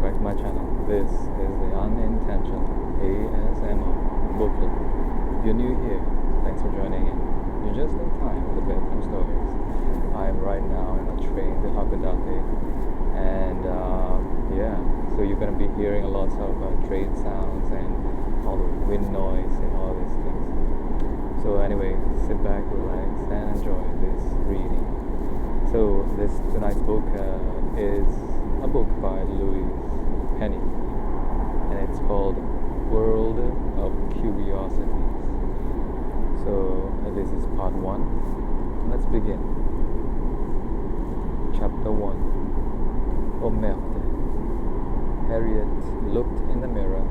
back to my channel. This is the unintentional ASMR book club. If you're new here, thanks for joining in. You're just in time for the bedtime stories. I am right now in a train to Hakodate, and so you're going to be hearing a lot of train sounds and all the wind noise and all these things. So anyway, sit back, relax, and enjoy this reading. So tonight's book is a book by Louise Penny, and it's called World of Curiosities. So this is part 1. Let's begin. Chapter 1. Oh merde. Harriet looked in the mirror,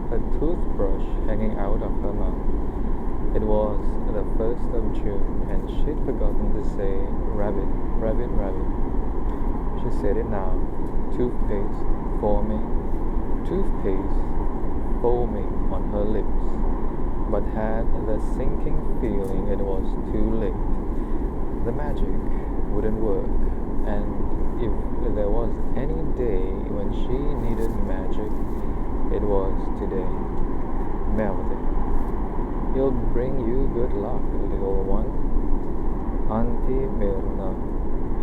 her toothbrush hanging out of her mouth. It was the 1st of June, and she'd forgotten to say rabbit, rabbit, rabbit. She said it now. Toothpaste foaming on her lips, but had the sinking feeling it was too late. The magic wouldn't work, and if there was any day when she needed magic, it was today. Merde. He'll bring you good luck, little one, Auntie Myrna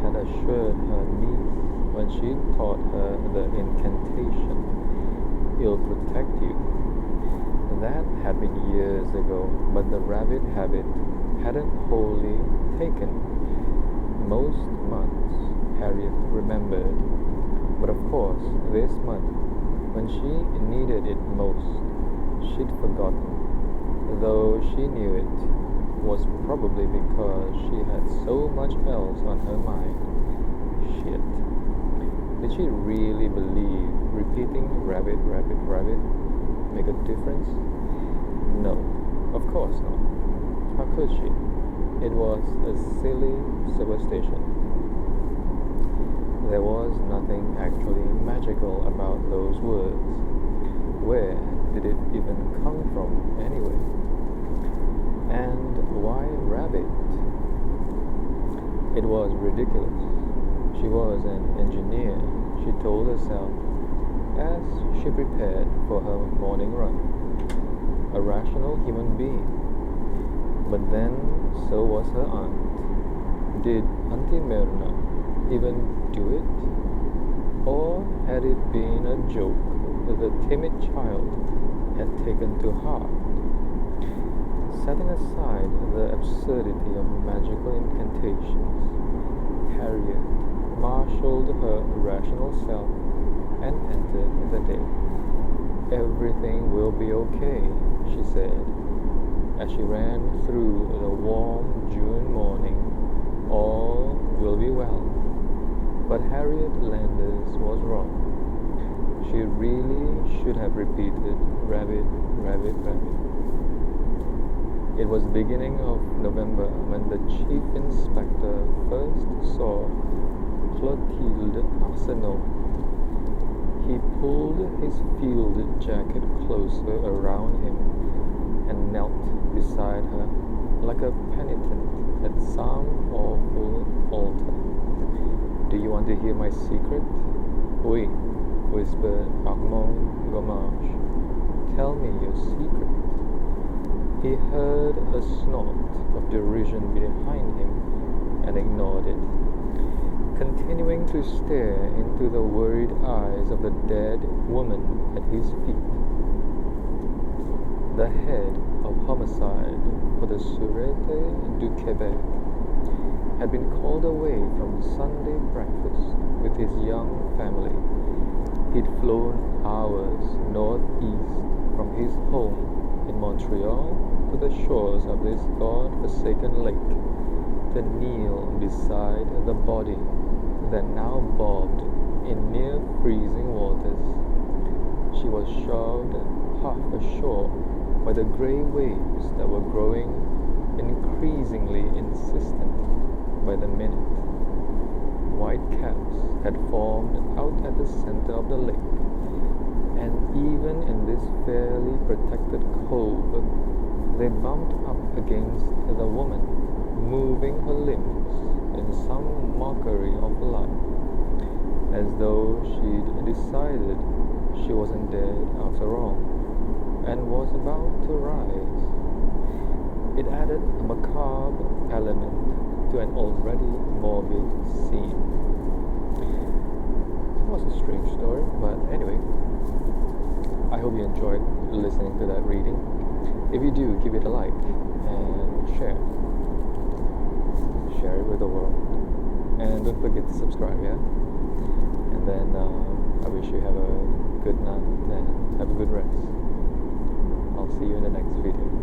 had assured her niece when she taught her the incantation. He'll protect you. That had been years ago, but the rabbit habit hadn't wholly taken. Most months, Harriet remembered, but of course, this month, when she needed it most, she'd forgotten. Though she knew it was probably because she had so much else on her mind. Shit. Did she really believe repeating rabbit, rabbit, rabbit make a difference? No, of course not. How could she? It was a silly superstition. There was nothing actually magical about those words. Where did it even come from anyway? And why rabbit? It was ridiculous. She was an engineer, she told herself, as she prepared for her morning run. A rational human being. But then so was her aunt. Did Auntie Myrna even do it? Or had it been a joke that the timid child had taken to heart? Setting aside the absurdity of magical incantations, Harriet marshaled her rational self and entered the day. Everything will be okay, she said, as she ran through the warm June morning. All will be well. But Harriet Landers was wrong. She really should have repeated rabbit, rabbit, rabbit. It was the beginning of November when the chief inspector first saw Clotilde Arsenault. He pulled his field jacket closer around him and knelt beside her like a penitent at some awful altar. Do you want to hear my secret? Oui, whispered Armand Gomage. Tell me your secret. He heard a snort of derision behind him and ignored it, continuing to stare into the worried eyes of the dead woman at his feet. The head of homicide for the Sûreté du Québec had been called away from Sunday breakfast with his young family. He'd flown hours northeast from his home in Montreal to the shores of this god-forsaken lake to kneel beside the body that now bobbed in near freezing waters. She was shoved half ashore by the grey waves that were growing increasingly insistent by the minute. White caps had formed out at the center of the lake, and even in this fairly protected cove, they bumped up against the woman, moving her limbs in some mockery of life, as though she'd decided she wasn't dead after all, and was about to rise. It added a macabre element to an already morbid scene. It was a strange story, but anyway, I hope you enjoyed listening to that reading. If you do, give it a like and share. Share it with the world. And don't forget to subscribe, yeah? And then I wish you have a good night and have a good rest. I'll see you in the next video.